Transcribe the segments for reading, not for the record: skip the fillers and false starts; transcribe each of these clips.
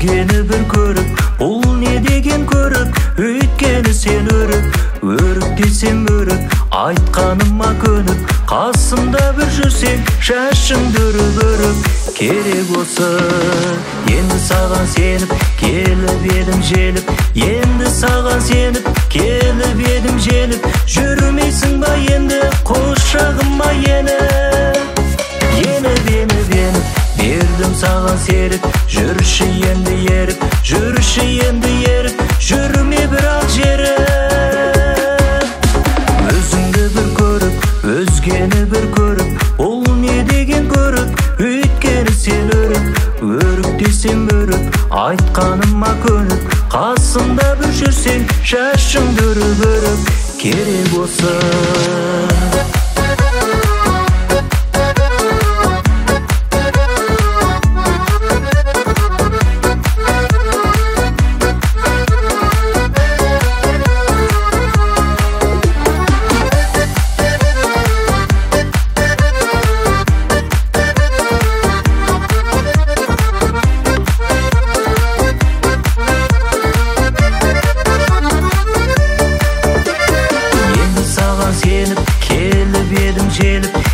өзгені бір көріп, бұл не деген көріп, өйткені сен өрік десем өрік, айтқаныма көніп, қасымда бір жүрсең, шашыңды өріп, керек осы. Енді саған сеніп, келіп едім желіп, енді саған сеніп, келіп едім желіп, жүрмейсің ба енді құшағыма еніп, бердім саған серік, жүрші енді еріп, жүрші енді еріп, жүрме бірақ жеріп. Өзіңді бір көріп, өзгені бір көріп, бұл не деген көріп, өйткені сен өрік десем өрік, айтқаныма көніп, қасымда бір жүрсең, шашыңды өріп, керек осы.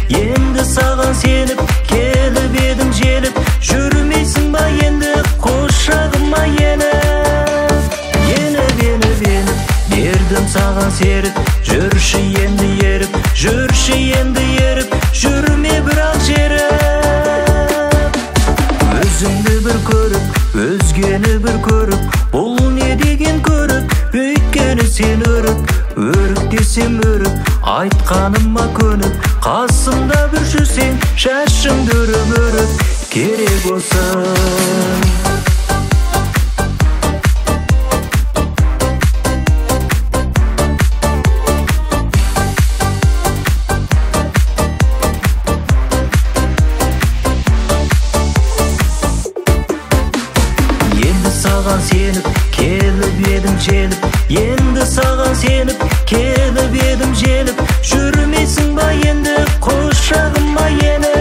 Енді саған сеніп, келіп едім желіп, жүрмейсің ба енді құшағыма еніп, бердім саған серік, жүрші енді еріп, жүрші енді еріп, жүрме бірақ жеріп. Өзіңді бір көріп, өзгені бір көріп, бұл не деген көріп, өйткені сен өрік десем өрік, айтқаныма көніп, қасымда бір жүрсең, шашыңды өріп, керек осы. Енді саған сеніп, келіп едім желіп, енді саған сеніп, келіп едім желіп, жүрмейсің ба енді құшағыма еніп,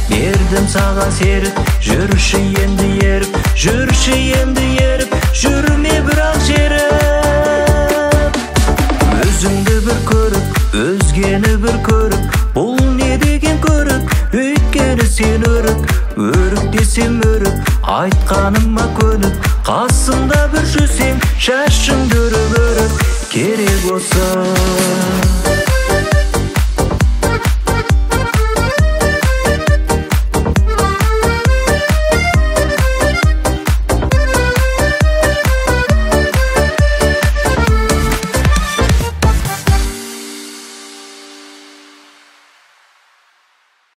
бердім саған серік, жүрші енді еріп, жүрші енді еріп, жүрме бірақ жеріп. Өзіңді бір көріп, өзгені бір көріп, бұл не деген көріп, өйткені сен өрік десем өрік, айтқаныма көніп, қасымда бір жүрсең, шашыңды өріп, керек осы.